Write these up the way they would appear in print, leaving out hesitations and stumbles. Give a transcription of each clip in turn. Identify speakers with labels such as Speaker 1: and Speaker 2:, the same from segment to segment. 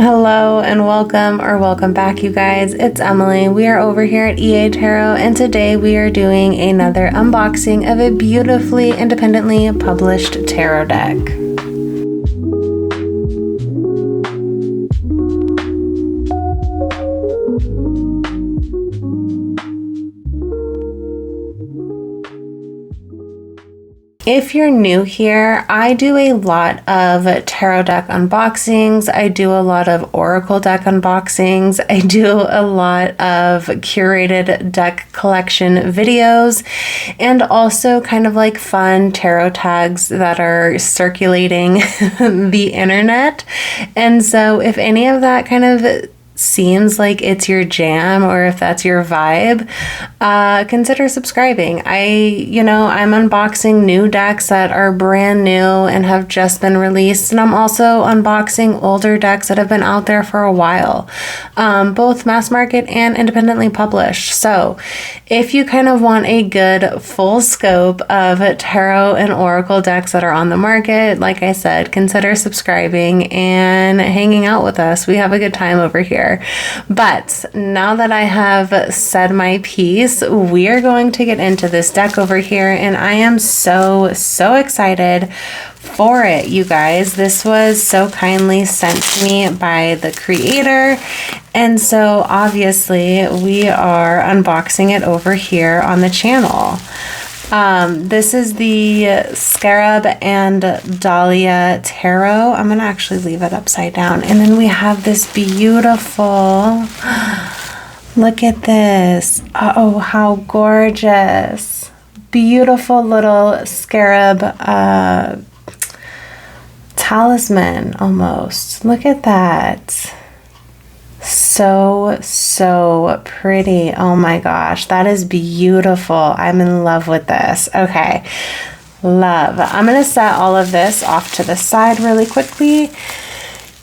Speaker 1: Hello and welcome or welcome back, you guys. It's Emily. We are over here at EA Tarot, and today we are doing another unboxing of a beautifully independently published tarot deck. If you're new here, I do a lot of tarot deck unboxings. I do a lot of oracle deck unboxings. I do a lot of curated deck collection videos, and also kind of like fun tarot tags that are circulating the internet. And so if any of that kind of seems like it's your jam, or if that's your vibe, consider subscribing. I'm unboxing new decks that are brand new and have just been released, and I'm also unboxing older decks that have been out there for a while, both mass market and independently published. So if you kind of want a good full scope of tarot and oracle decks that are on the market, like I said, consider subscribing and hanging out with us. We have a good time over here. But now that I have said my piece, we are going to get into this deck over here, and I am so excited for it, you guys. This was so kindly sent to me by the creator, and so obviously we are unboxing it over here on the channel. This is the Scarab and Dahlia Tarot. I'm going to actually leave it upside down. And then we have this beautiful, look at this. Oh, how gorgeous. Beautiful little scarab talisman almost. Look at that. So pretty. Oh my gosh, that is beautiful. I'm in love with this. Okay, love. I'm gonna set all of this off to the side really quickly.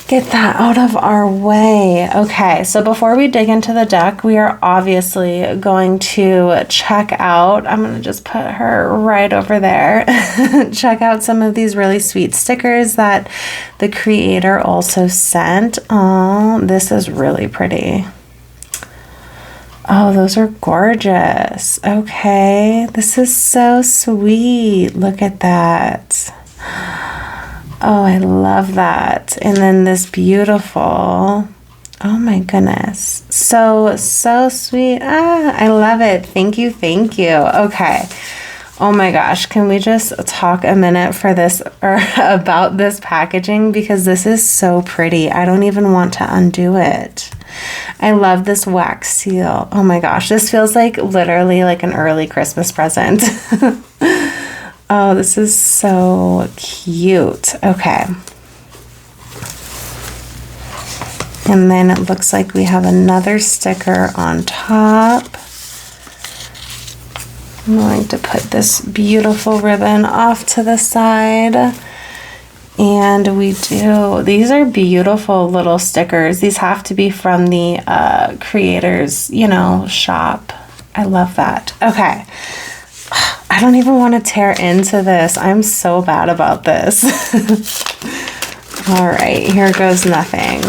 Speaker 1: Get that out of our way. Okay, so before we dig into the deck, we are obviously going to check out, I'm going to just put her right over there, check out some of these really sweet stickers that the creator also sent. Oh, this is really pretty. Oh, those are gorgeous. Okay, this is so sweet. Look at that. Oh, I love that. And then this beautiful, oh my goodness. So sweet. I love it. Thank you. Okay. Oh my gosh. Can we just talk a minute for this or about this packaging? Because this is so pretty. I don't even want to undo it. I love this wax seal. Oh my gosh. This feels like literally like an early Christmas present. Oh, this is so cute. Okay. And then it looks like we have another sticker on top. I'm going to put this beautiful ribbon off to the side. And we do. These are beautiful little stickers. These have to be from the creator's, shop. I love that. Okay. I don't even want to tear into this. I'm so bad about this. All right, here goes nothing.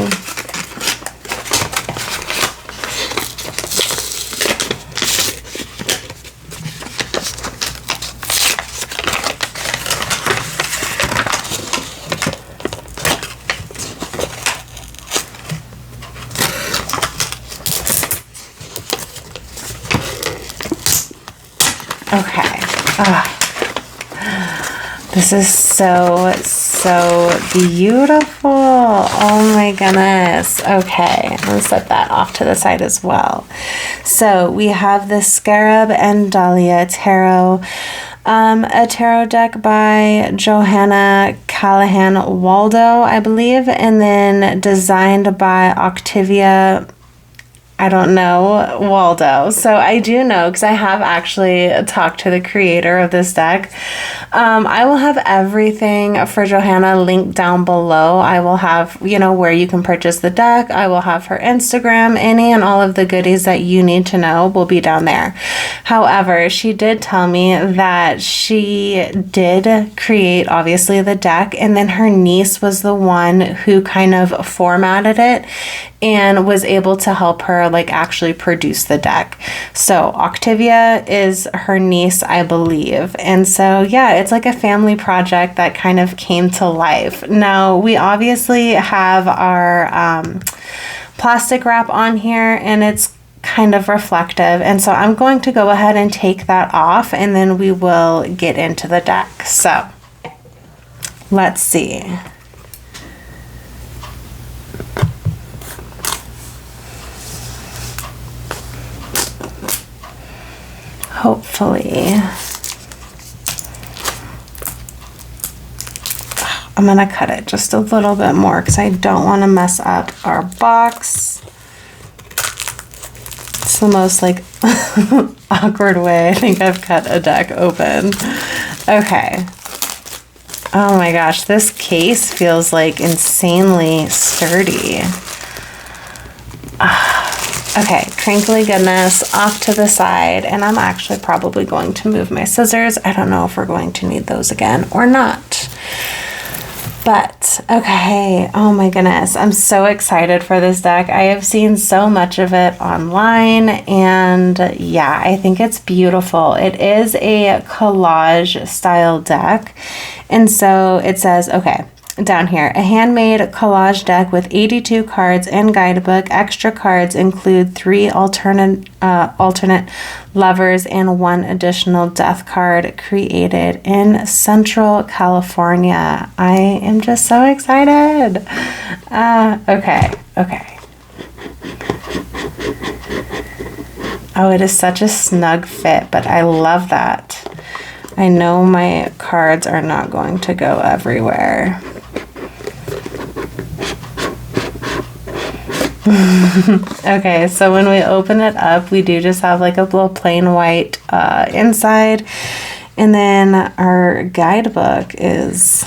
Speaker 1: Okay. This is so beautiful. Oh my goodness. Okay, I'm gonna set that off to the side as well. So we have the Scarab and Dahlia Tarot, a tarot deck by Johanna Callahan Waldo, I believe, and then designed by Octavia I don't know Waldo. So I do know, because I have actually talked to the creator of this deck. I will have everything for Johanna linked down below. I will have, you know, where you can purchase the deck. I will have her Instagram. Any and all of the goodies that you need to know will be down there. However, she did tell me that she did create, obviously, the deck, and then her niece was the one who kind of formatted it and was able to help her like actually produce the deck. So Octavia is her niece, I believe. And so yeah, it's like a family project that kind of came to life. Now we obviously have our plastic wrap on here, and it's kind of reflective, and so I'm going to go ahead and take that off, and then we will get into the deck. So let's see. Hopefully, I'm going to cut it just a little bit more because I don't want to mess up our box. It's the most like awkward way I think I've cut a deck open. Okay. Oh my gosh, this case feels like insanely sturdy. Okay, crinkly goodness off to the side, and I'm actually probably going to move my scissors. I don't know if we're going to need those again or not. But, okay, oh my goodness, I'm so excited for this deck. I have seen so much of it online, and yeah, I think it's beautiful. It is a collage style deck, and so it says, okay, down here, a handmade collage deck with 82 cards and guidebook. Extra cards include 3 alternate lovers and 1 additional death card created in Central California. I am just so excited. Okay. Oh, it is such a snug fit, but I love that. I know my cards are not going to go everywhere. Okay, so when we open it up, we do just have like a little plain white inside, and then our guidebook is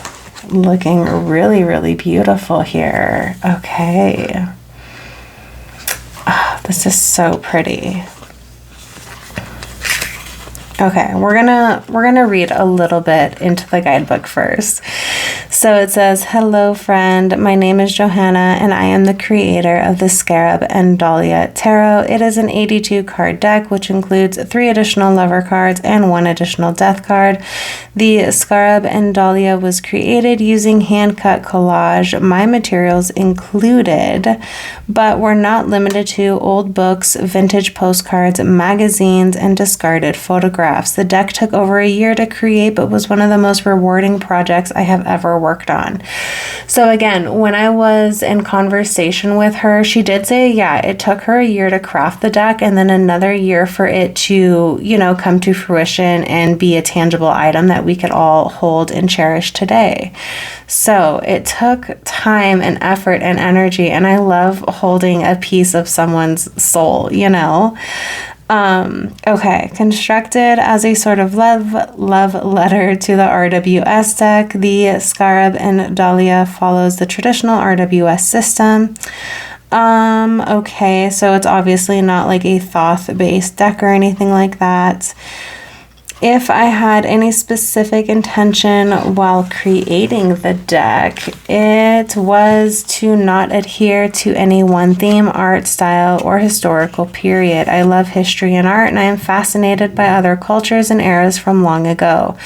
Speaker 1: looking really, really beautiful here. Okay. Oh, this is so pretty. Okay, we're gonna read a little bit into the guidebook first. So it says, hello friend, my name is Johanna and I am the creator of the Scarab and Dahlia Tarot. It is an 82 card deck which includes 3 additional lover cards and 1 additional death card. The Scarab and Dahlia was created using hand-cut collage. My materials included, but were not limited to, old books, vintage postcards, magazines, and discarded photographs. The deck took over a year to create, but was one of the most rewarding projects I have ever worked on. So again, when I was in conversation with her, she did say, yeah, it took her a year to craft the deck and then another year for it to, you know, come to fruition and be a tangible item that we could all hold and cherish today. So it took time and effort and energy, and I love holding a piece of someone's soul, you know? Okay, constructed as a sort of love letter to the RWS deck, the Scarab and Dahlia follows the traditional RWS system. Okay, so it's obviously not like a Thoth-based deck or anything like that. If I had any specific intention while creating the deck, it was to not adhere to any one theme, art style, or historical period. I love history and art, and I am fascinated by other cultures and eras from long ago.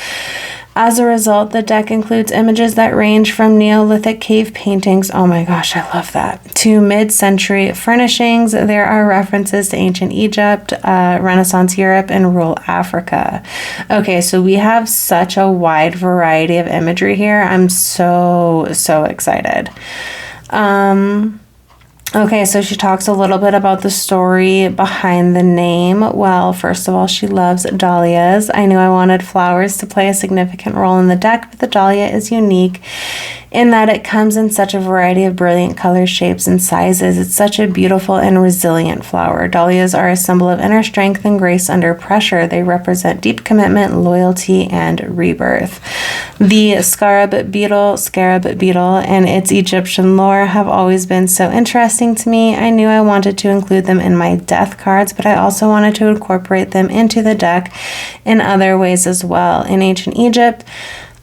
Speaker 1: As a result, the deck includes images that range from Neolithic cave paintings, oh my gosh, I love that, to mid-century furnishings. There are references to ancient Egypt, Renaissance Europe, and rural Africa. Okay, so we have such a wide variety of imagery here. I'm so excited. Okay, so she talks a little bit about the story behind the name. Well, first of all, she loves dahlias. I knew I wanted flowers to play a significant role in the deck, but the dahlia is unique in that it comes in such a variety of brilliant colors, shapes, and sizes. It's such a beautiful and resilient flower. Dahlias are a symbol of inner strength and grace under pressure. They represent deep commitment, loyalty, and rebirth. The scarab beetle, and its Egyptian lore have always been so interesting to me. I knew I wanted to include them in my death cards, but I also wanted to incorporate them into the deck in other ways as well. In ancient Egypt,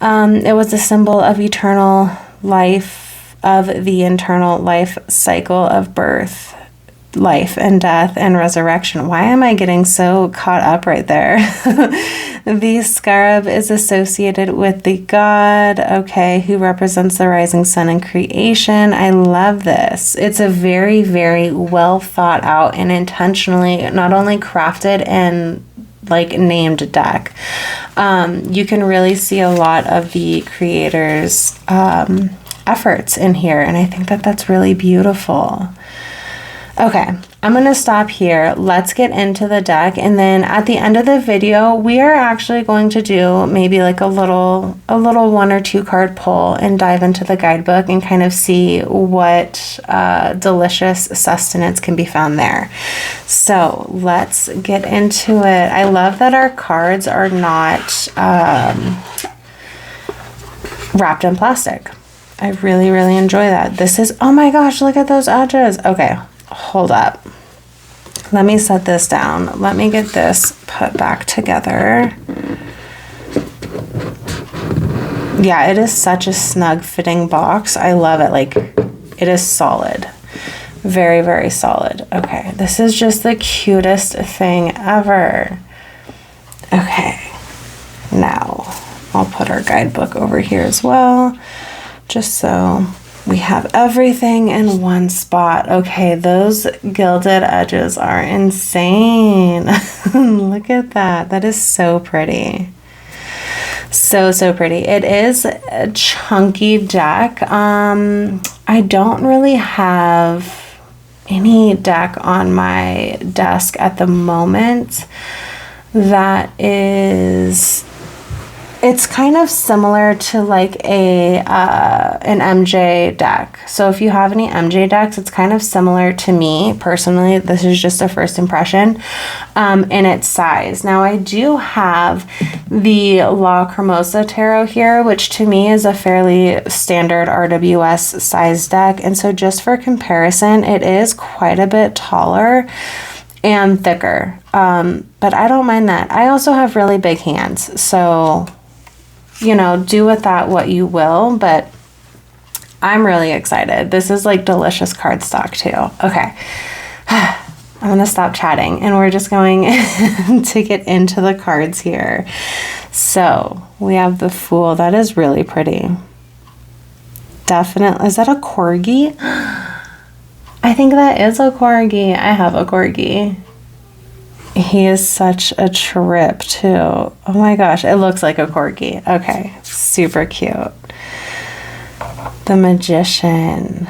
Speaker 1: it was a symbol of eternal life, of the internal life cycle of birth, life and death and resurrection. Why am I getting so caught up right there? The scarab is associated with the god, okay, who represents the rising sun and creation. I love this. It's a very, very well thought out and intentionally not only crafted and like named deck. You can really see a lot of the creator's efforts in here, and I think that that's really beautiful. Okay, I'm going to stop here. Let's get into the deck, and then at the end of the video, we are actually going to do maybe like a little 1 or 2 card pull and dive into the guidebook and kind of see what delicious sustenance can be found there. So let's get into it. I love that our cards are not wrapped in plastic. I really, really enjoy that. This is, oh my gosh, look at those edges. Okay. Hold up. Let me set this down. Let me get this put back together. Yeah, it is such a snug fitting box. I love it. Like, it is solid. Very, very solid. Okay, this is just the cutest thing ever. Okay, now I'll put our guidebook over here as well, just so we have everything in one spot. Okay, those gilded edges are insane. Look at that. That is so pretty. So, so pretty. It is a chunky deck. I don't really have any deck on my desk at the moment that is... It's kind of similar to like an MJ deck. So if you have any MJ decks, it's kind of similar to me personally. This is just a first impression in its size. Now I do have the La Cremosa Tarot here, which to me is a fairly standard RWS size deck. And so just for comparison, it is quite a bit taller and thicker. But I don't mind that. I also have really big hands, so you know, do with that what you will, but I'm really excited. This is like delicious cardstock too. Okay, I'm gonna stop chatting and we're just going to get into the cards here. So we have the Fool. That is really pretty. Definitely. Is that a corgi? I think that is a corgi. I have a corgi. He is such a trip too. Oh my gosh, it looks like a corgi. Okay, super cute. The Magician.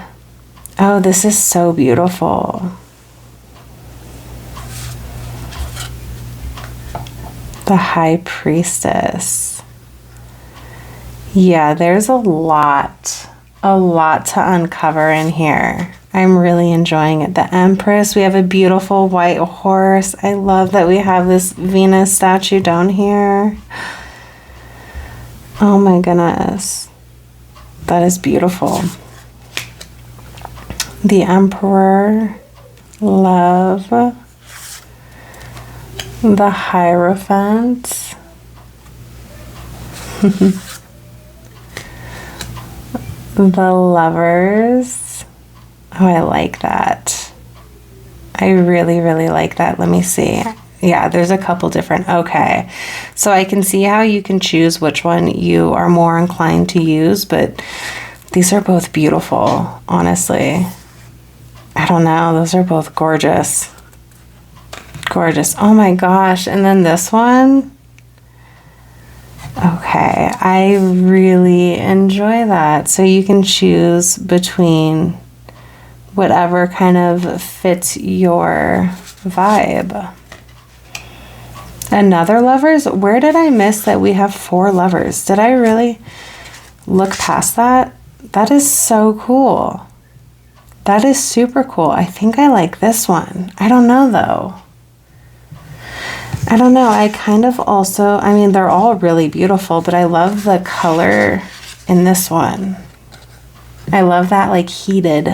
Speaker 1: Oh, this is so beautiful. The High Priestess. Yeah, there's a lot to uncover in here. I'm really enjoying it. The Empress. We have a beautiful white horse. I love that we have this Venus statue down here. Oh my goodness. That is beautiful. The Emperor. Love. The Hierophant. The Lovers. Oh, I like that. I really, really like that. Let me see. Yeah, there's a couple different. Okay. So I can see how you can choose which one you are more inclined to use, but these are both beautiful, honestly. I don't know. Those are both gorgeous. Gorgeous. Oh my gosh. And then this one. Okay. I really enjoy that. So you can choose between whatever kind of fits your vibe. Another Lovers? Where did I miss that we have 4 lovers? Did I really look past that? That is so cool. That is super cool. I think I like this one. I don't know though. I don't know. I kind of also, I mean, they're all really beautiful, but I love the color in this one. I love that like heated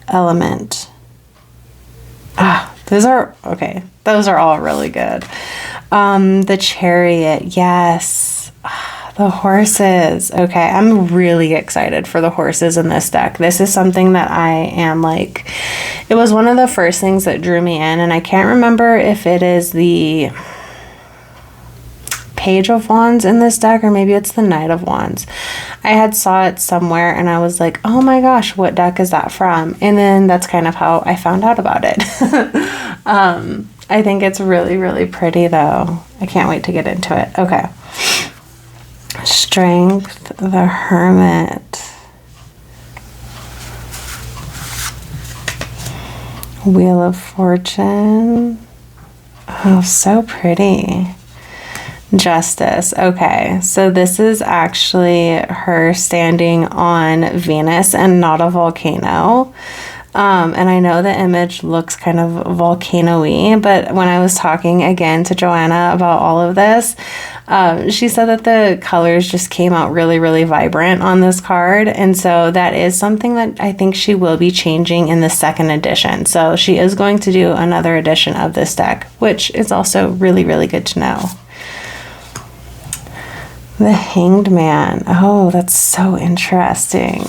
Speaker 1: element. Those are, okay. Those are all really good. The Chariot. Yes. The horses. Okay, I'm really excited for the horses in this deck. This is something that I am like, it was one of the first things that drew me in, and I can't remember if it is the Page of Wands in this deck or maybe it's the Knight of Wands. I had saw it somewhere and I was like, oh my gosh, what deck is that from? And then that's kind of how I found out about it. I think it's really, really pretty though. I can't wait to get into it. Okay. Strength, the Hermit. Wheel of Fortune. Oh, so pretty. Justice. Okay, so this is actually her standing on Venus and not a volcano. And I know the image looks kind of volcano-y, but when I was talking again to Johanna about all of this, she said that the colors just came out really, really vibrant on this card. And so that is something that I think she will be changing in the second edition. So she is going to do another edition of this deck, which is also really, really good to know. The Hanged Man. Oh, that's so interesting.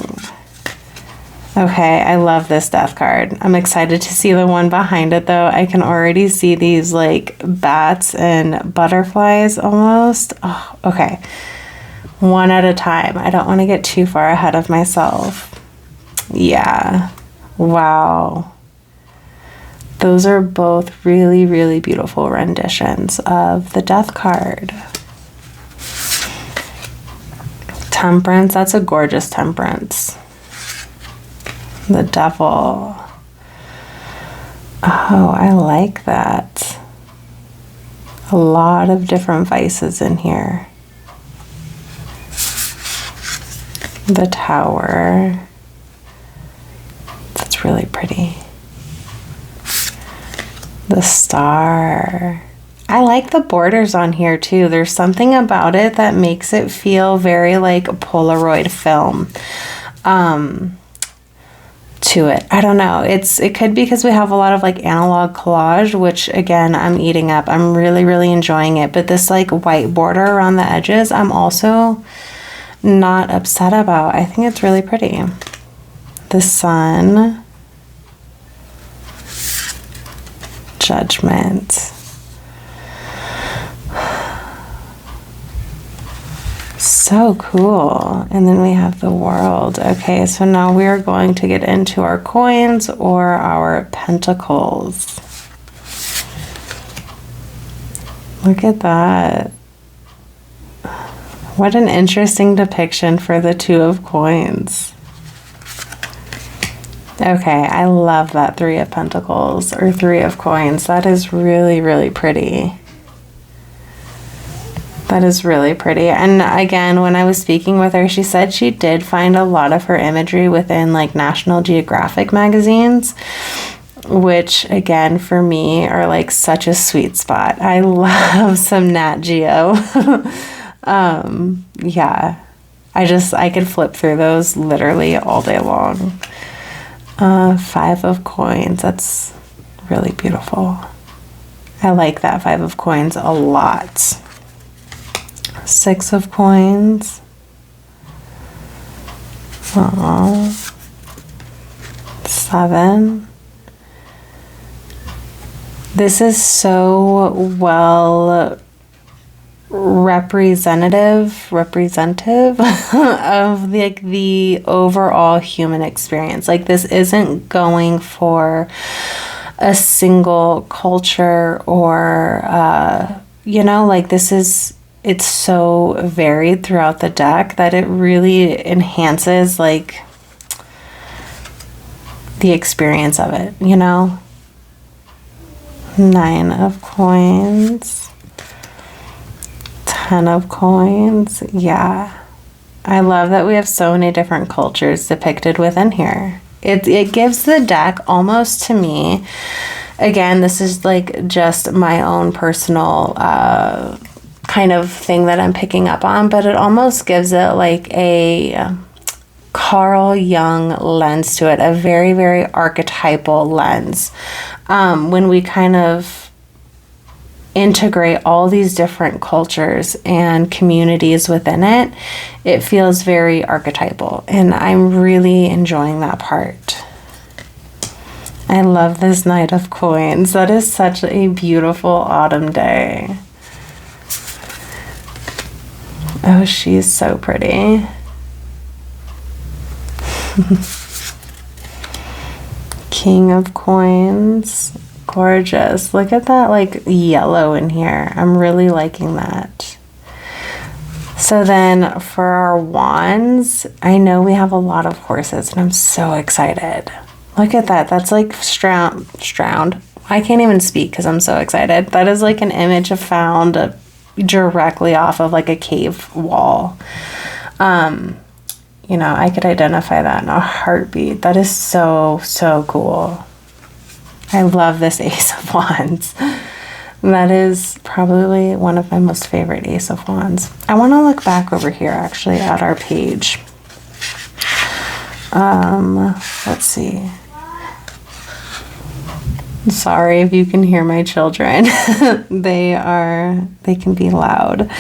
Speaker 1: Okay, I love this death card. I'm excited to see the one behind it though. I can already see these like bats and butterflies almost. Oh, okay. One at a time. I don't want to get too far ahead of myself. Yeah. Wow. Those are both really, really beautiful renditions of the death card. Temperance. That's a gorgeous Temperance. The Devil. Oh, I like that. A lot of different vices in here. The Tower. That's really pretty. The Star. I like the borders on here too. There's something about it that makes it feel very like a Polaroid film. To it. I don't know. It could be because we have a lot of like analog collage, which again, I'm eating up. I'm really, really enjoying it. But this like white border around the edges, I'm also not upset about. I think it's really pretty. The Sun. Judgment. So cool. And then we have the World. Okay, so now we are going to get into our coins or our pentacles. Look at that. What an interesting depiction for the Two of Coins. Okay, I love that Three of Pentacles or Three of Coins. That is really, really pretty. That is really pretty. And again, when I was speaking with her, she said she did find a lot of her imagery within like National Geographic magazines, which again, for me, are like such a sweet spot. I love some Nat Geo. Yeah, I could flip through those literally all day long. Five of Coins. That's really beautiful. I like that Five of Coins a lot. Six of Coins. Aww. Seven. This is so well representative of like the overall human experience. Like this isn't going for a single culture or you know, like this is, it's so varied throughout the deck that it really enhances like the experience of it, you know. Nine of Coins. 10 of Coins. Yeah. I love that we have so many different cultures depicted within here. It gives the deck almost to me, again, this is like just my own personal kind of thing that I'm picking up on, but it almost gives it like a Carl Jung lens to it, a very, very archetypal lens. When we kind of integrate all these different cultures and communities within it, it feels very archetypal, and I'm really enjoying that part. I love this Knight of Coins. That is such a beautiful autumn day. Oh, she's so pretty. King of Coins. Gorgeous. Look at that like yellow in here. I'm really liking that. So then for our wands, I know we have a lot of horses and I'm so excited. Look at that. That's like stround. I can't even speak because I'm so excited. That is like an image I found directly off of like a cave wall. You know, I could identify that in a heartbeat. That is so, so cool. I love this Ace of Wands. That is probably one of my most favorite Ace of Wands. I want to look back over here actually at our page. Let's see. Sorry if you can hear my children. They can be loud.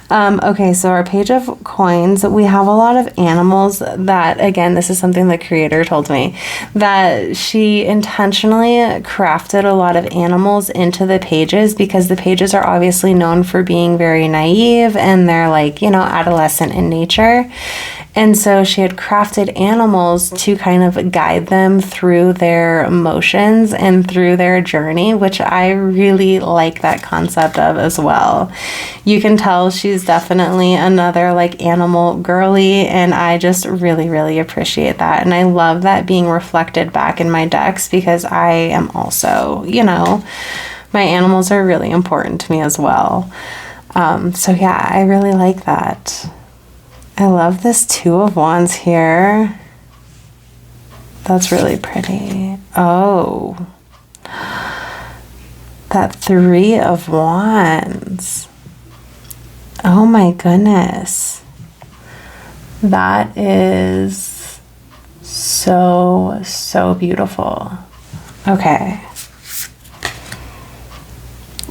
Speaker 1: Okay, so our page of coins, we have a lot of animals that, again, this is something the creator told me, that she intentionally crafted a lot of animals into the pages because the pages are obviously known for being very naive and they're like, you know, adolescent in nature. And so she had crafted animals to kind of guide them through their emotions and through their journey, which I really like that concept of as well. You can tell she's definitely another like animal girly, and I just really, really appreciate that. And I love that being reflected back in my decks because I am also, you know, my animals are really important to me as well. So yeah, I really like that. I love this Two of Wands here. That's really pretty. Oh, that Three of Wands. Oh my goodness. That is so, so beautiful. Okay.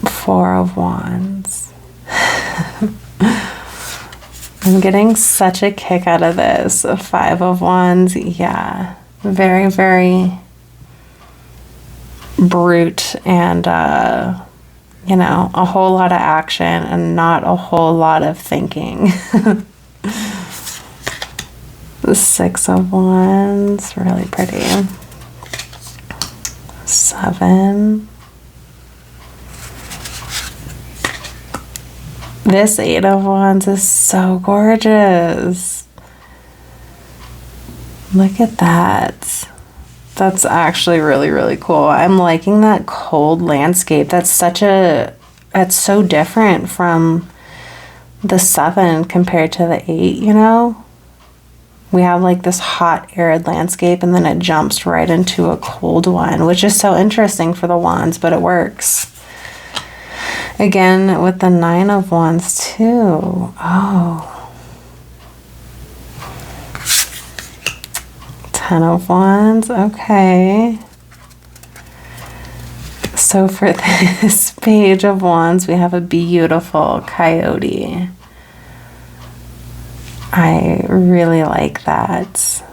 Speaker 1: Four of Wands. I'm getting such a kick out of this. Five of Wands, yeah. Very, very brute and, you know, a whole lot of action and not a whole lot of thinking. The Six of Wands, really pretty. Seven. This Eight of Wands is so gorgeous. Look at that. That's actually really, really cool. I'm liking that cold landscape. That's so different from the Seven compared to the Eight, you know? We have like this hot, arid landscape and then it jumps right into a cold one, which is so interesting for the Wands, but it works. Again, with the Nine of Wands too. Oh. 10 of Wands. Okay. So for this Page of Wands, we have a beautiful coyote. I really like that.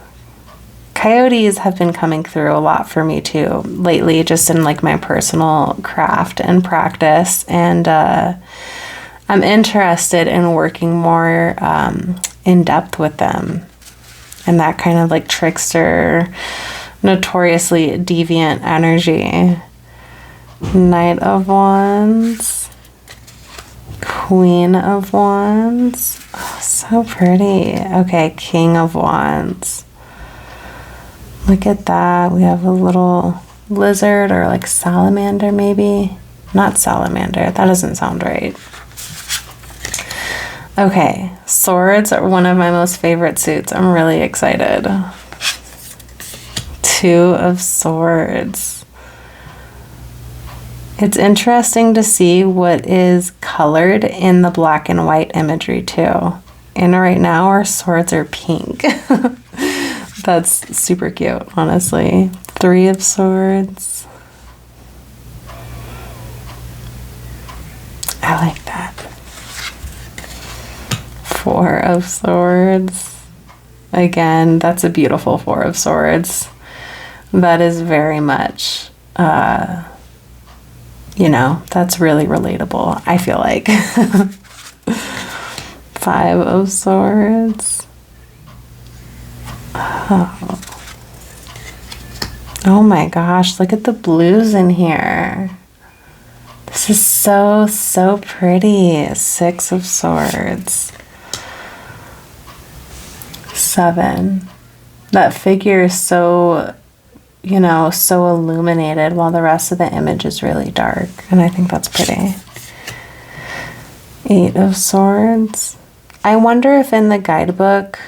Speaker 1: Coyotes have been coming through a lot for me too lately, just in like my personal craft and practice. And I'm interested in working more in depth with them. And that kind of like trickster, notoriously deviant energy. Knight of Wands. Queen of Wands. Oh, so pretty. Okay, King of Wands. Look at that. We have a little lizard or like salamander maybe. Not salamander. That doesn't sound right. Okay, swords are one of my most favorite suits. I'm really excited. Two of Swords. It's interesting to see what is colored in the black and white imagery too. And right now our swords are pink. That's super cute, honestly. Three of Swords. I like that. Four of Swords. Again, that's a beautiful Four of Swords. That is very much, you know, that's really relatable, I feel like. Five of Swords. Oh my gosh, look at the blues in here. This is so, so pretty. Six of Swords. Seven. That figure is so, you know, so illuminated while the rest of the image is really dark. And I think that's pretty. Eight of Swords. I wonder if in the guidebook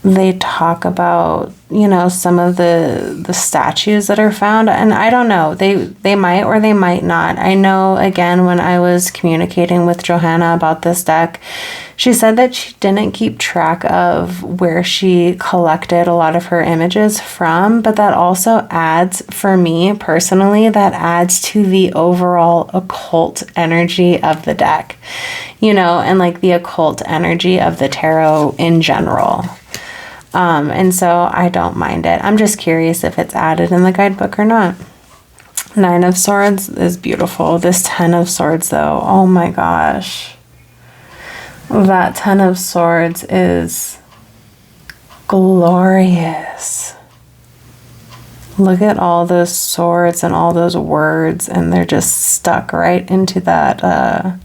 Speaker 1: they talk about, you know, some of the statues that are found, and I don't know, they might or they might not. I know, again, when I was communicating with Johanna about this deck, she said that she didn't keep track of where she collected a lot of her images from, but that also adds, for me personally, that adds to the overall occult energy of the deck, you know, and like the occult energy of the tarot in general. And so I don't mind it. I'm just curious if it's added in the guidebook or not. Nine of Swords is beautiful. This Ten of Swords, though, oh my gosh. That Ten of Swords is glorious. Look at all those swords and all those words, and they're just stuck right into that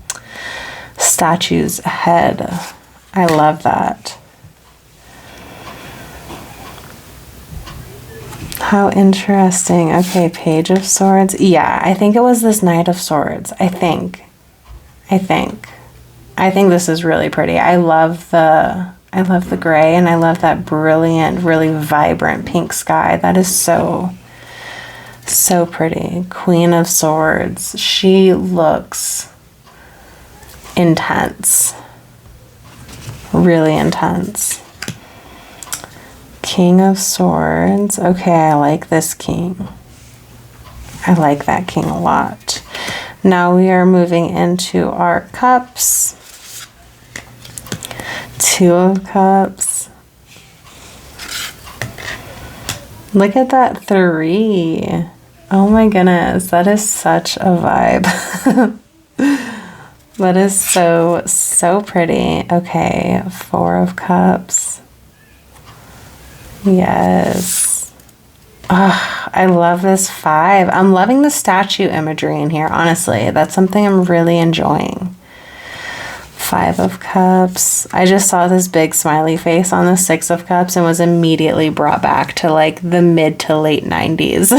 Speaker 1: statue's head. I love that. How interesting. Okay, Page of Swords. Yeah, I think it was this Knight of Swords. I think this is really pretty. I love the gray, and I love that brilliant, really vibrant pink sky. That is so, so pretty. Queen of Swords. She looks intense. Really intense. King of Swords. Okay, I like this king. I like that king a lot. Now we are moving into our cups. Two of Cups. Look at that three. Oh my goodness, that is such a vibe. That is so, so pretty. Okay, Four of Cups. Yes. Oh, I love this five. I'm loving the statue imagery in here, honestly. That's something I'm really enjoying. Five of Cups. I just saw this big smiley face on the Six of Cups and was immediately brought back to like the mid to late 90s.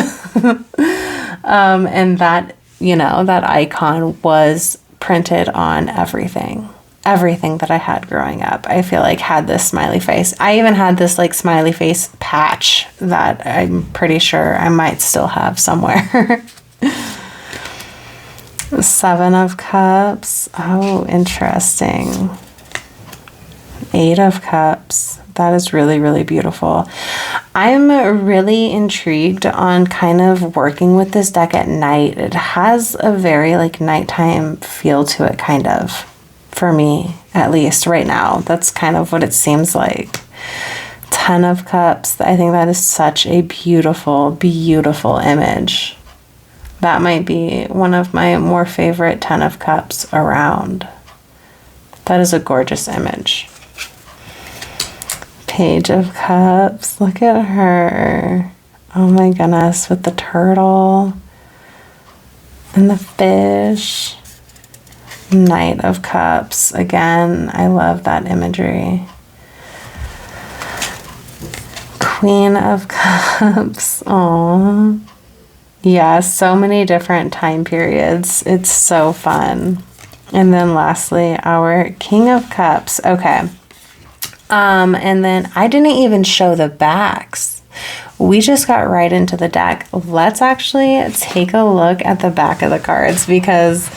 Speaker 1: And that, you know, that icon was printed on everything. Everything that I had growing up, I feel like had this smiley face. I even had this like smiley face patch that I'm pretty sure I might still have somewhere. Seven of Cups. Oh, interesting. Eight of Cups. That is really, really beautiful. I'm really intrigued on kind of working with this deck at night. It has a very like nighttime feel to it, kind of. For me, at least right now, that's kind of what it seems like. Ten of Cups. I think that is such a beautiful, beautiful image. That might be one of my more favorite Ten of Cups around. That is a gorgeous image. Page of Cups. Look at her. Oh my goodness, with the turtle and the fish. Knight of Cups. Again, I love that imagery. Queen of Cups. Aww. Yeah, so many different time periods. It's so fun. And then lastly, our King of Cups. Okay. And then I didn't even show the backs. We just got right into the deck. Let's actually take a look at the back of the cards because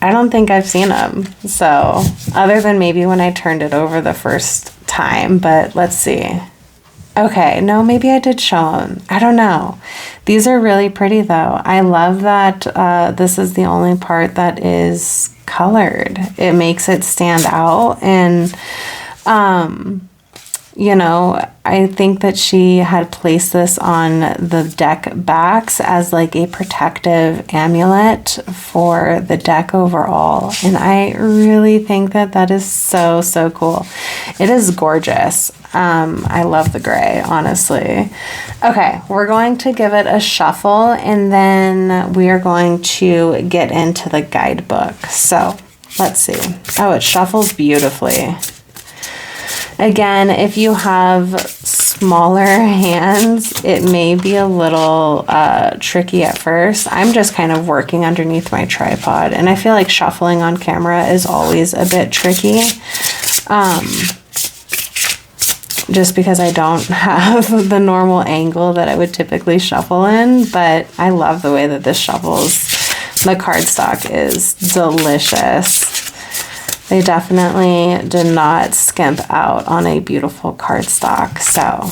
Speaker 1: I don't think I've seen them. So, other than maybe when I turned it over the first time, but let's see. Okay, no, maybe I did show them. I don't know. These are really pretty though. I love that this is the only part that is colored. It makes it stand out. And, you know, I think that she had placed this on the deck backs as like a protective amulet for the deck overall. And I really think that that is so, so cool. It is gorgeous. I love the gray, honestly. Okay, we're going to give it a shuffle and then we are going to get into the guidebook. So let's see. Oh, it shuffles beautifully. Again, if you have smaller hands, it may be a little tricky at first. I'm just kind of working underneath my tripod, and I feel like shuffling on camera is always a bit tricky. Just because I don't have the normal angle that I would typically shuffle in, but I love the way that this shuffles. The cardstock is delicious. They definitely did not skimp out on a beautiful cardstock. So,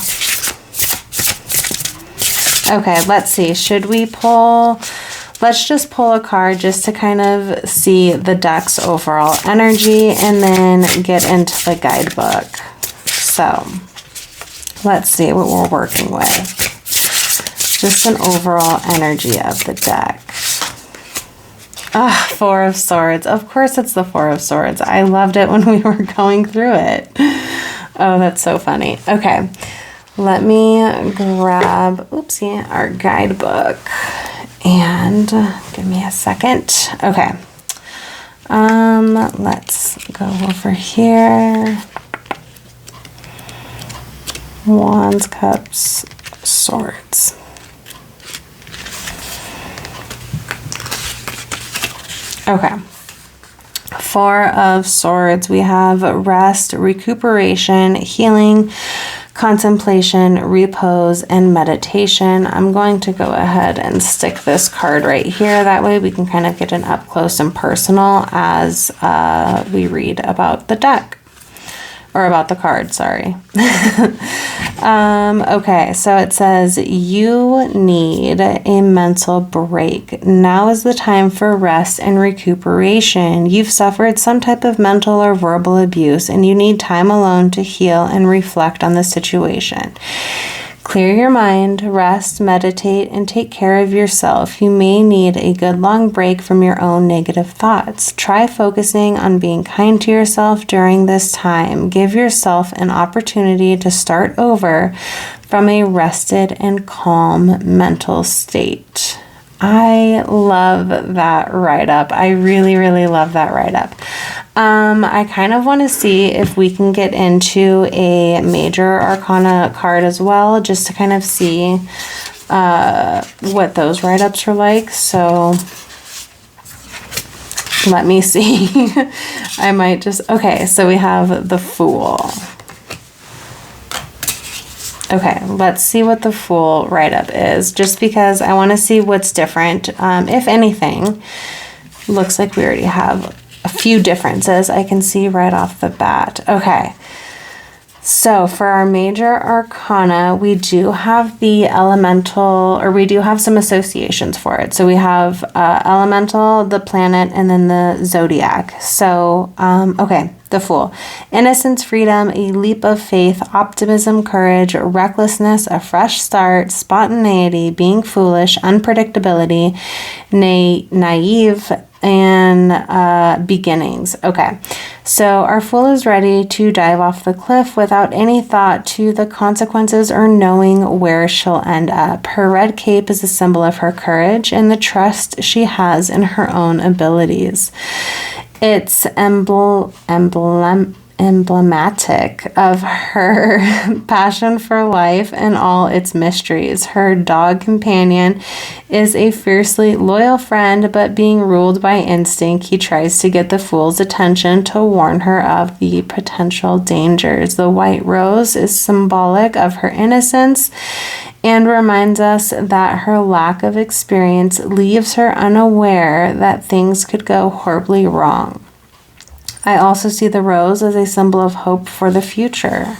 Speaker 1: okay, let's see. Should we pull? Let's just pull a card just to kind of see the deck's overall energy and then get into the guidebook. So, let's see what we're working with. Just an overall energy of the deck. Ah, Four of Swords. Of course it's the Four of Swords. I loved it when we were going through it. Oh, that's so funny. Okay, let me grab, oopsie, our guidebook. And give me a second. Okay. Let's go over here. Wands, Cups, Swords. Okay. Four of Swords. We have rest, recuperation, healing, contemplation, repose, and meditation. I'm going to go ahead and stick this card right here. That way we can kind of get an up close and personal as we read about the deck. Or about the card, sorry. Okay, so it says, you need a mental break. Now is the time for rest and recuperation. You've suffered some type of mental or verbal abuse, and you need time alone to heal and reflect on the situation. Clear your mind, rest, meditate, and take care of yourself. You may need a good long break from your own negative thoughts. Try focusing on being kind to yourself during this time. Give yourself an opportunity to start over from a rested and calm mental state. I love that write-up. I really, really love that write-up. I kind of want to see if we can get into a major arcana card as well, just to kind of see what those write-ups are like. So let me see. I might just, okay, so we have the Fool. Okay, let's see what the Fool write-up is, just because I want to see what's different. If anything, looks like we already have a few differences I can see right off the bat. Okay, so for our major arcana, we do have the elemental, or we do have some associations for it. So we have elemental, the planet, and then the zodiac. So, okay. The Fool. Innocence, freedom, a leap of faith, optimism, courage, recklessness, a fresh start, spontaneity, being foolish, unpredictability, naive, and beginnings. Okay, so our Fool is ready to dive off the cliff without any thought to the consequences or knowing where she'll end up. Her red cape is a symbol of her courage and the trust she has in her own abilities. Its emblematic of her passion for life and all its mysteries. Her dog companion is a fiercely loyal friend, but being ruled by instinct, he tries to get the fool's attention to warn her of the potential dangers. The white rose is symbolic of her innocence and reminds us that her lack of experience leaves her unaware that things could go horribly wrong. I also see the rose as a symbol of hope for the future.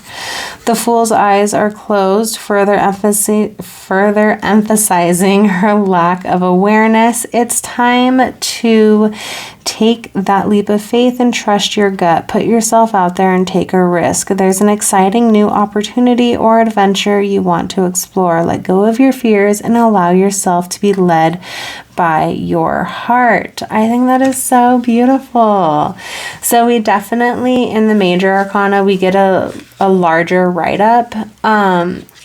Speaker 1: The fool's eyes are closed, further emphasizing her lack of awareness. It's time to take that leap of faith and trust your gut. Put yourself out there and take a risk. There's an exciting new opportunity or adventure you want to explore. Let go of your fears and allow yourself to be led by your heart. I think that is so beautiful. So we definitely, in the major arcana, we get a larger write-up.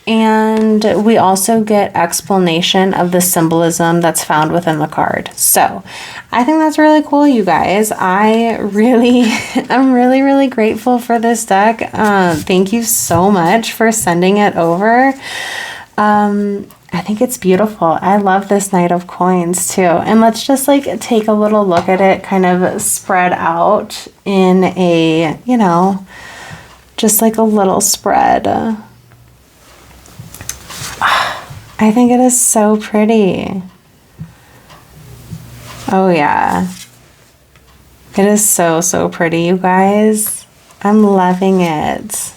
Speaker 1: And we also get explanation of the symbolism that's found within the card. So I think that's really cool, you guys. I'm really grateful for this deck. Thank you so much for sending it over. I think it's beautiful. I love this Knight of Coins too. And let's just like take a little look at it kind of spread out in a, just like a little spread. I think it is so pretty. Oh yeah. It is so pretty, you guys. I'm loving it.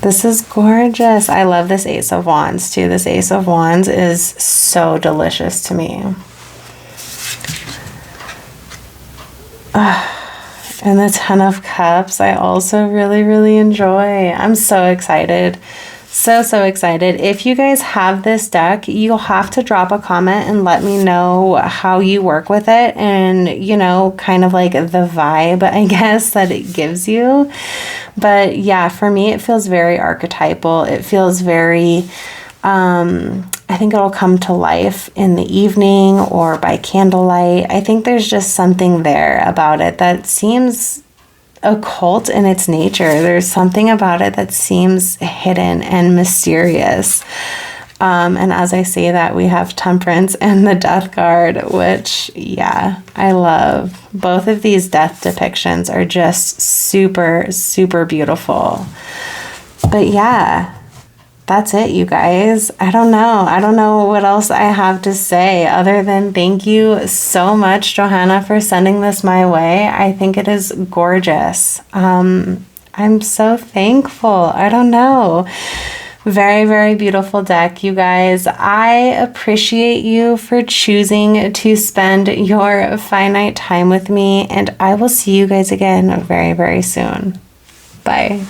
Speaker 1: This is gorgeous. I love this Ace of Wands too. This Ace of Wands is so delicious to me. And the Ten of Cups, I also really enjoy. I'm so excited. So excited. If you guys have this deck, you'll have to drop a comment and let me know how you work with it and, kind of like the vibe, I guess, that it gives you. But yeah, for me, it feels very archetypal. It feels very, I think it'll come to life in the evening or by candlelight. I think there's just something there about it that seems occult in its nature. There's something about it that seems hidden and mysterious. And as I say that, we have Temperance and the Death card, which, yeah, I love. Both of these death depictions are just super beautiful. But yeah, that's it, you guys. I don't know what else I have to say other than thank you so much, Johanna, for sending this my way. I think it is gorgeous. I'm so thankful. I don't know. Very beautiful deck, you guys. I appreciate you for choosing to spend your finite time with me, and I will see you guys again very soon. Bye.